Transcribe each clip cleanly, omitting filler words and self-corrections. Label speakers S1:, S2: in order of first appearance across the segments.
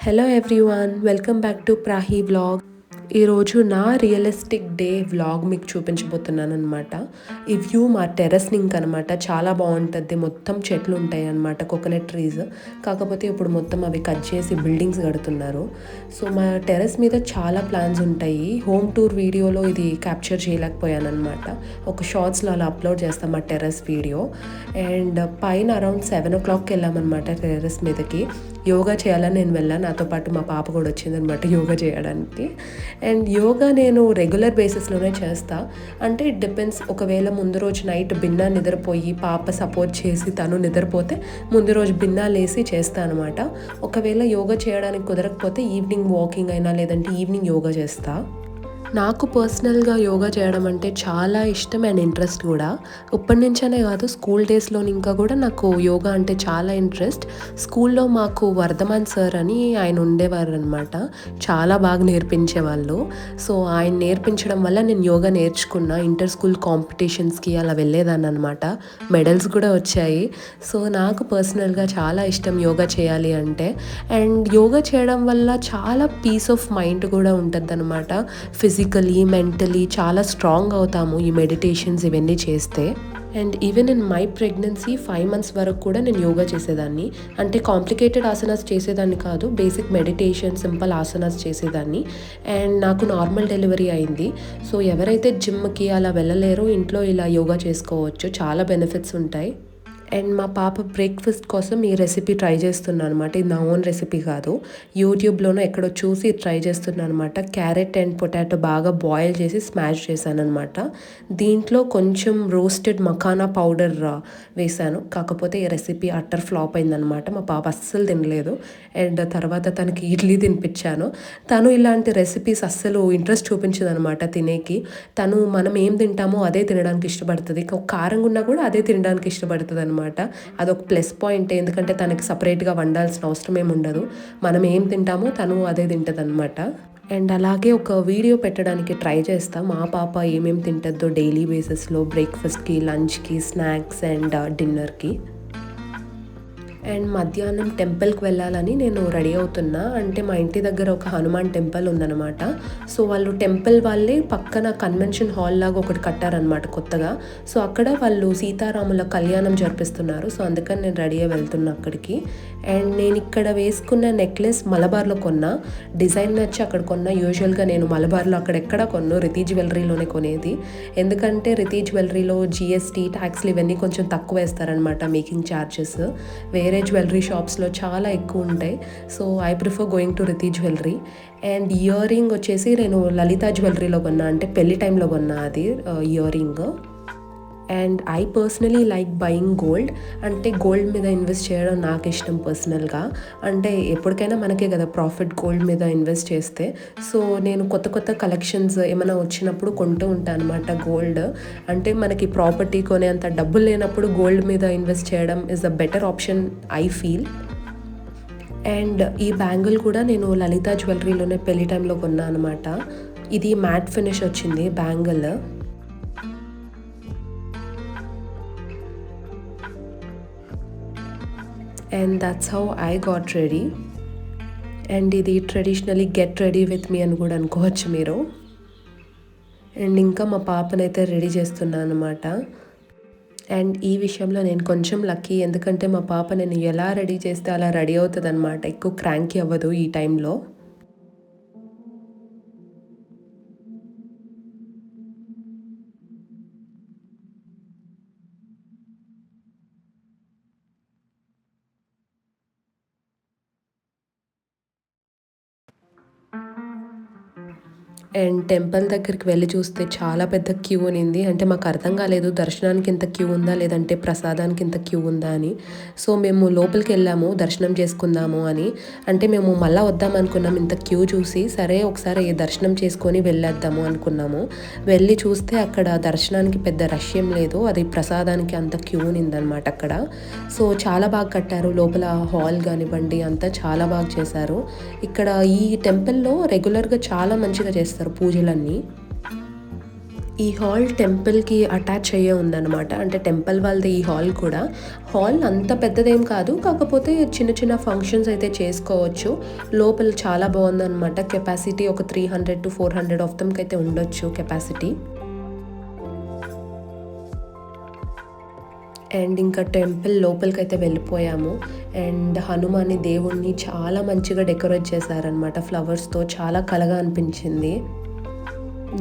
S1: Hello everyone, welcome back to Prahi vlog. ఈరోజు నా realistic day vlog మీకు చూపించబోతున్నాను అనమాట. ఈ వ్యూ మా టెర్రస్ నింక్ అనమాట. చాలా బాగుంటుంది. మొత్తం చెట్లు ఉంటాయి అనమాట, కోకోనట్ ట్రీస్. కాకపోతే ఇప్పుడు మొత్తం అవి కట్ చేసి బిల్డింగ్స్ కడుతున్నారు. సో మా టెర్రస్ మీద చాలా ప్లాన్స్ ఉంటాయి. హోమ్ టూర్ వీడియోలో ఇది క్యాప్చర్ చేయలేకపోయాను అనమాట. ఒక షార్ట్స్లో అలా అప్లోడ్ చేస్తాం మా టెర్రస్ వీడియో. అండ్ పైన అరౌండ్ 7 o'clockకి వెళ్ళామన్నమాట టెర్రస్ మీదకి. యోగా చేయాలని నేను వెళ్ళాను. నాతో పాటు మా పాప కూడా వచ్చిందనమాట యోగా చేయడానికి. అండ్ యోగా నేను రెగ్యులర్ బేసిస్లోనే చేస్తా. అంటే ఇట్ డిపెండ్స్. ఒకవేళ ముందు రోజు నైట్ భిన్నా నిద్రపోయి పాప సపోర్ట్ చేసి తను నిద్రపోతే ముందు రోజు భిన్నా లేసి చేస్తా అనమాట. ఒకవేళ యోగా చేయడానికి కుదరకపోతే ఈవినింగ్ వాకింగ్ అయినా లేదంటే ఈవినింగ్ యోగా చేస్తా. నాకు పర్సనల్గా యోగా చేయడం అంటే చాలా ఇష్టం అండ్ ఇంట్రెస్ట్ కూడా. ఇప్పటి నుంచనే కాదు, స్కూల్ డేస్లో ఇంకా కూడా నాకు యోగా అంటే చాలా ఇంట్రెస్ట్. స్కూల్లో మాకు వర్ధమాన్ సార్ అని ఆయన ఉండేవారు అనమాట. చాలా బాగా నేర్పించేవాళ్ళు. సో ఆయన నేర్పించడం వల్ల నేను యోగా నేర్చుకున్నా. ఇంటర్ స్కూల్ కాంపిటీషన్స్కి అలా వెళ్ళేదాన్ని అనమాట. మెడల్స్ కూడా వచ్చాయి. సో నాకు పర్సనల్గా చాలా ఇష్టం యోగా చేయాలి అంటే. అండ్ యోగా చేయడం వల్ల చాలా పీస్ ఆఫ్ మైండ్ కూడా ఉంటుంది అనమాట. ఫిజికలీ మెంటలీ చాలా స్ట్రాంగ్ అవుతాము ఈ మెడిటేషన్స్ ఇవన్నీ చేస్తే. And even in my pregnancy 5 months వరకు కూడా నేను యోగా చేసేదాన్ని. అంటే కాంప్లికేటెడ్ ఆసనాస్ చేసేదాన్ని కాదు, బేసిక్ మెడిటేషన్ సింపుల్ ఆసనాస్ చేసేదాన్ని. అండ్ నాకు నార్మల్ డెలివరీ అయింది. సో ఎవరైతే జిమ్కి అలా వెళ్ళలేరో ఇంట్లో ఇలా యోగా చేసుకోవచ్చు. చాలా బెనిఫిట్స్ ఉంటాయి. అండ్ మా పాప బ్రేక్ఫాస్ట్ కోసం ఈ రెసిపీ ట్రై చేస్తున్నాను అనమాట. ఇది నా ఓన్ రెసిపీ కాదు, యూట్యూబ్లోనో ఎక్కడో చూసి ట్రై చేస్తున్నాను అనమాట. క్యారెట్ అండ్ పొటాటో బాగా బాయిల్ చేసి స్మాష్ చేశాను అనమాట. దీంట్లో కొంచెం రోస్టెడ్ మఖానా పౌడర్ వేశాను. కాకపోతే ఈ రెసిపీ అట్టర్ ఫ్లాప్ అయిందనమాట. మా పాప అస్సలు తినలేదు. అండ్ తర్వాత తనకి ఇడ్లీ తినిపించాను. తను ఇలాంటి రెసిపీస్ అస్సలు ఇంట్రెస్ట్ చూపించదు అనమాట తినేకి. తను మనం ఏం తింటామో అదే తినడానికి ఇష్టపడుతుంది. కారంగా ఉన్నా కూడా అదే తినడానికి ఇష్టపడుతుంది అనమాట. అదొక ప్లస్ పాయింట్. ఎందుకంటే తనకి సపరేట్గా వండాల్సిన అవసరం ఏమి ఉండదు. మనం ఏం తింటామో తను అదే తింటుంది అనమాట. అండ్ అలాగే ఒక వీడియో పెట్టడానికి ట్రై చేస్తాం. మా పాప ఏమేమి తింటుందో డైలీ బేసిస్లో, బ్రేక్ఫాస్ట్కి, లంచ్కి, స్నాక్స్ అండ్ డిన్నర్కి. అండ్ మధ్యాహ్నం టెంపుల్కి వెళ్ళాలని నేను రెడీ అవుతున్నా. అంటే మా ఇంటి దగ్గర ఒక హనుమాన్ టెంపుల్ ఉందన్నమాట. సో వాళ్ళు టెంపుల్ వాళ్ళే పక్కన కన్వెన్షన్ హాల్ లాగా ఒకటి కట్టారనమాట కొత్తగా. సో అక్కడ వాళ్ళు సీతారాముల కళ్యాణం జరిపిస్తున్నారు. సో అందుకని నేను రెడీ అయ్యి వెళ్తున్నా అక్కడికి. అండ్ నేను ఇక్కడ వేసుకున్న నెక్లెస్ మలబార్లో కొన్నా. డిజైన్ నచ్చి అక్కడ కొన్నా. యూజువల్గా నేను మలబార్లో అక్కడెక్కడ కొన్ను, రితీ జ్యువెలరీలోనే కొనేది. ఎందుకంటే రితీ జ్యువెలరీలో జిఎస్టీ ట్యాక్స్లు ఇవన్నీ కొంచెం తక్కువ వేస్తారనమాట, మేకింగ్ ఛార్జెస్. వేరే జ్యువెలరీ షాప్స్లో చాలా ఎక్కువ ఉంటాయి. So I prefer going to Riti jewellery. And ear ring వచ్చేసి నేను లలితా జ్యువెలరీలో కొన్నా. అంటే పెళ్లి టైంలో కొన్నా అది ear ring. And I personally like buying gold. అంటే గోల్డ్ మీద ఇన్వెస్ట్ చేయడం నాకు ఇష్టం పర్సనల్గా. అంటే ఎప్పటికైనా మనకే కదా ప్రాఫిట్ గోల్డ్ మీద ఇన్వెస్ట్ చేస్తే. సో నేను కొత్త కొత్త కలెక్షన్స్ ఏమైనా వచ్చినప్పుడు కొంటూ ఉంటాను అనమాట గోల్డ్. అంటే మనకి ప్రాపర్టీ కొనేంత డబ్బులు లేనప్పుడు గోల్డ్ మీద ఇన్వెస్ట్ చేయడం is a better option I feel. And ఈ బ్యాంగిల్ కూడా నేను లలితా జ్యువెలరీలోనే పెళ్లి టైంలో కొన్నా అనమాట. ఇది మ్యాట్ ఫినిష్ వచ్చింది bangle. And that's how I got ready. And ఇది traditionally get ready with me అని కూడా అనుకోవచ్చు మీరు. అండ్ ఇంకా మా పాపనైతే రెడీ చేస్తున్నాను అనమాట. అండ్ ఈ విషయంలో నేను కొంచెం లక్కీ. ఎందుకంటే మా పాప నేను ఎలా రెడీ చేస్తే అలా రెడీ అవుతుంది అనమాట. ఎక్కువ క్రాంకీ అవ్వదు ఈ టైంలో. అండ్ టెంపుల్ దగ్గరికి వెళ్ళి చూస్తే చాలా పెద్ద క్యూ ఉన్నింది. అంటే మాకు అర్థం కాలేదు దర్శనానికి ఇంత క్యూ ఉందా లేదంటే ప్రసాదానికి ఇంత క్యూ ఉందా అని. సో మేము లోపలికి వెళ్ళాము దర్శనం చేసుకుందాము అని. అంటే మేము మళ్ళీ వద్దాం అనుకున్నాం ఇంత క్యూ చూసి. సరే ఒకసారి దర్శనం చేసుకొని వెళ్ళేద్దాము అనుకున్నాము. వెళ్ళి చూస్తే అక్కడ దర్శనానికి పెద్ద రష్ ఏం లేదు, అది ప్రసాదానికి అంత క్యూ ఉన్నిందనమాట అక్కడ. సో చాలా బాగా కట్టారు లోపల. హాల్ కానివ్వండి అంతా చాలా బాగా చేశారు. ఇక్కడ ఈ టెంపుల్లో రెగ్యులర్గా చాలా మంచిగా చేస్తారు పూజలన్నీ. ఈ హాల్ టెంపుల్కి అటాచ్ అయ్యే ఉందన్నమాట. అంటే టెంపుల్ వాళ్ళది ఈ హాల్ కూడా. హాల్ అంత పెద్దదేం కాదు, కాకపోతే చిన్న చిన్న ఫంక్షన్స్ అయితే చేసుకోవచ్చు. లోపల చాలా బాగుందన్నమాట. కెపాసిటీ ఒక 300 to 400 ఆఫ్ దమ్కి అయితే ఉండొచ్చు కెపాసిటీ. అండ్ ఇంకా టెంపుల్ లోపలికి అయితే వెళ్ళిపోయాము. అండ్ హనుమాని దేవుణ్ణి చాలా మంచిగా డెకరేట్ చేశారనమాట ఫ్లవర్స్తో. చాలా కళగా అనిపించింది.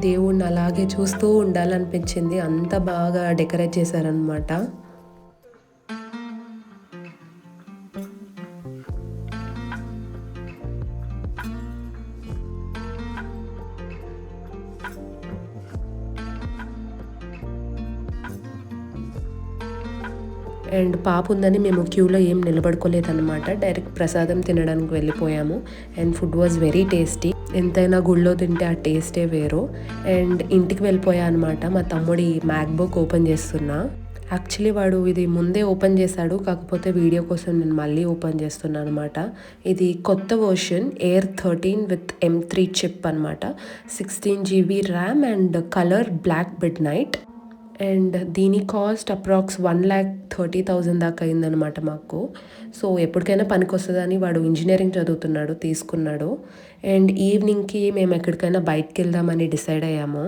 S1: దేవుణ్ణి అలాగే చూస్తూ ఉండాలనిపించింది, అంత బాగా డెకరేట్ చేశారనమాట. అండ్ పాప ఉందని మేము క్యూలో ఏం నిలబడుకోలేదన్నమాట. డైరెక్ట్ ప్రసాదం తినడానికి వెళ్ళిపోయాము. And food was very tasty. ఎంతైనా గుళ్ళో తింటే ఆ టేస్టే వేరు. అండ్ ఇంటికి వెళ్ళిపోయా అనమాట. మా తమ్ముడి మ్యాక్బుక్ ఓపెన్ చేస్తున్నా. యాక్చువల్లీ వాడు ఇది ముందే ఓపెన్ చేశాడు, కాకపోతే వీడియో కోసం నేను మళ్ళీ ఓపెన్ చేస్తున్నాను అనమాట. ఇది కొత్త version Air 13 with M3 chip అనమాట. 16 GB RAM and colour black midnight. And దీని కాస్ట్ అప్రాక్స్ 1,30,000 దాకా అయిందనమాట మాకు. సో ఎప్పటికైనా పనికి వస్తుందని వాడు ఇంజనీరింగ్ చదువుతున్నాడు, తీసుకున్నాడు. అండ్ ఈవినింగ్కి మేము ఎక్కడికైనా బయటకు వెళ్దామని డిసైడ్ అయ్యాము.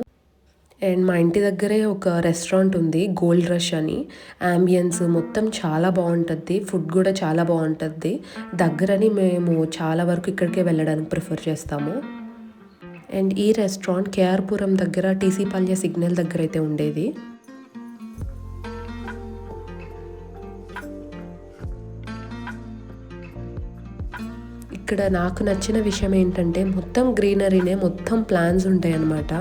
S1: అండ్ మా ఇంటి దగ్గరే ఒక రెస్టారెంట్ ఉంది, గోల్డ్ రష్ అని. అంబియన్స్ మొత్తం చాలా బాగుంటుంది, ఫుడ్ కూడా చాలా బాగుంటుంది. దగ్గరని మేము చాలా వరకు ఇక్కడికే వెళ్ళడానికి ప్రిఫర్ చేస్తాము. అండ్ ఈ రెస్టారెంట్ కేఆర్పురం దగ్గర టీసీ పాల్య సిగ్నల్ దగ్గర అయితే ఉండేది. ఇక్కడ నాకు నచ్చిన విషయం ఏంటంటే మొత్తం గ్రీనరీనే, మొత్తం ప్లాన్స్ ఉంటాయి అన్నమాట.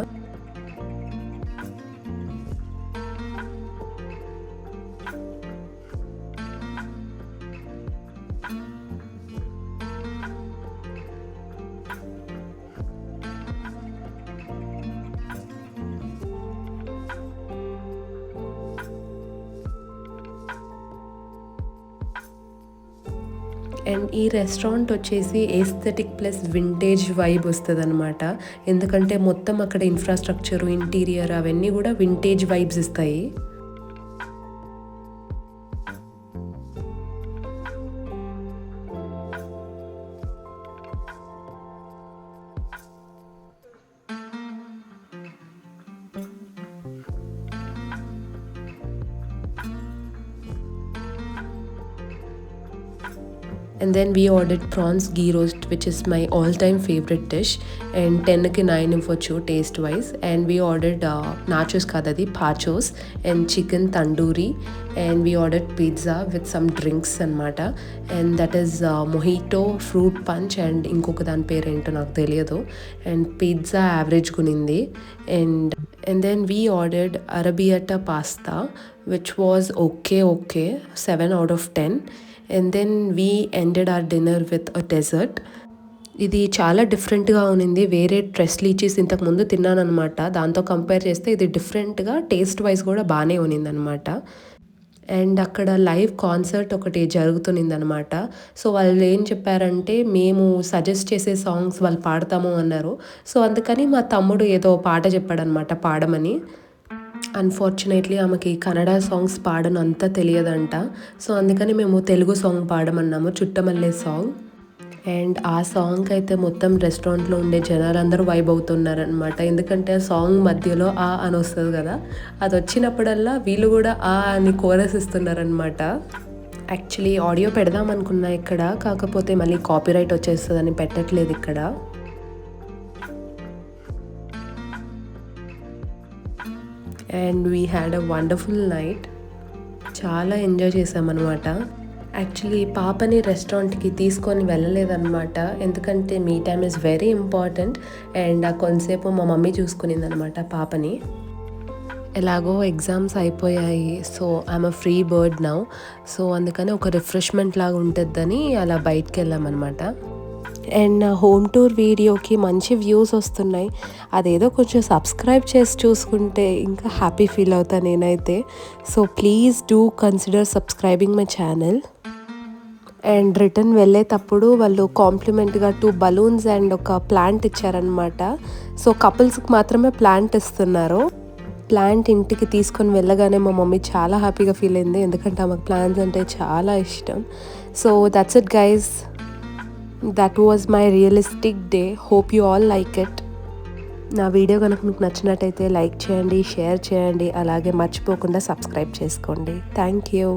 S1: అండ్ ఈ రెస్టారెంట్ వచ్చేసి ఏస్థెటిక్ ప్లస్ వింటేజ్ వైబ్ వస్తుంది అనమాట. ఎందుకంటే మొత్తం అక్కడ ఇన్ఫ్రాస్ట్రక్చర్, ఇంటీరియర్ అవన్నీ కూడా వింటేజ్ వైబ్స్ ఇస్తాయి. And then we ordered prawns ghee roast, which is my all-time favorite dish. And 10కి 9 ఇవ్వచ్చు taste wise. And we ordered nachos kadadi, pachos and chicken tandoori. And we ordered pizza with some drinks అనమాట. And that is mojito, fruit punch and ఇంకొక దాని పేరు ఏంటో నాకు తెలియదు. And pizza average కొనింది. And then we ordered arrabbiata pasta, which was okay, 7 out of 10. And then we ended our dinner with a dessert. ఇది చాలా డిఫరెంట్గా ఉన్నింది. వేరే ట్రెస్ లీచీస్ ఇంతకుముందు తిన్నానమాట, దాంతో కంపేర్ చేస్తే ఇది డిఫరెంట్గా టేస్ట్ వైజ్ కూడా బాగానే ఉన్నింది అనమాట. అండ్ అక్కడ లైవ్ కాన్సర్ట్ ఒకటి జరుగుతున్నదనమాట. సో వాళ్ళు ఏం చెప్పారంటే మేము సజెస్ట్ చేసే సాంగ్స్ వాళ్ళు పాడతాము అన్నారు. సో అందుకని మా తమ్ముడు ఏదో పాట చెప్పాడనమాట పాడమని. అన్ఫార్చునేట్లీ ఆమెకి కన్నడ సాంగ్స్ పాడను అంత తెలియదంట. సో అందుకని మేము తెలుగు సాంగ్ పాడమన్నాము, చుట్టమల్లే సాంగ్. అండ్ ఆ సాంగ్ అయితే మొత్తం రెస్టారెంట్లో ఉండే జనాలందరూ వైబ్ అవుతున్నారనమాట. ఎందుకంటే ఆ సాంగ్ మధ్యలో ఆ అని వస్తుంది కదా, అది వచ్చినప్పుడల్లా వీళ్ళు కూడా ఆ అని కోరస్ ఇస్తున్నారనమాట. యాక్చువల్లీ ఆడియో పెడదాం అనుకున్నా ఇక్కడ, కాకపోతే మళ్ళీ కాపీరైట్ వచ్చేస్తుందని పెట్టట్లేదు ఇక్కడ. And we had a wonderful night. చాలా ఎంజాయ్ చేసామన్నమాట. యాక్చువల్లీ పాపని రెస్టారెంట్కి తీసుకొని వెళ్ళలేదన్నమాట, ఎందుకంటే me time is very important. And ఆ కొంతసేపు మా మమ్మీ చూసుకునిందనమాట పాపని. ఎలాగో ఎగ్జామ్స్ అయిపోయాయి, so I'm a free bird now. So అందుకని ఒక రిఫ్రెష్మెంట్ లాగా ఉంటుందని అలా బయటికి వెళ్ళామన్నమాట. అండ్ నా హోమ్ టూర్ వీడియోకి మంచి వ్యూస్ వస్తున్నాయి. అదేదో కొంచెం సబ్స్క్రైబ్ చేసి చూసుకుంటే ఇంకా హ్యాపీ ఫీల్ అవుతాను నేనైతే. So please do consider subscribing my channel. And return వెళ్ళేటప్పుడు వాళ్ళు కాంప్లిమెంట్గా 2 బలూన్స్ అండ్ ఒక ప్లాంట్ ఇచ్చారనమాట. సో కపుల్స్కి మాత్రమే ప్లాంట్ ఇస్తున్నారు. ప్లాంట్ ఇంటికి తీసుకొని వెళ్ళగానే మా మమ్మీ చాలా హ్యాపీగా ఫీల్ అయింది, ఎందుకంటే ఆమెకు ప్లాంట్స్ అంటే చాలా ఇష్టం. So that's it guys, that was my realistic day. Hope you all like it. నా వీడియో కనుక మీకు నచ్చినట్టయితే లైక్ చేయండి, షేర్ చేయండి, అలాగే మర్చిపోకుండా సబ్స్క్రైబ్ చేసుకోండి. Thank you.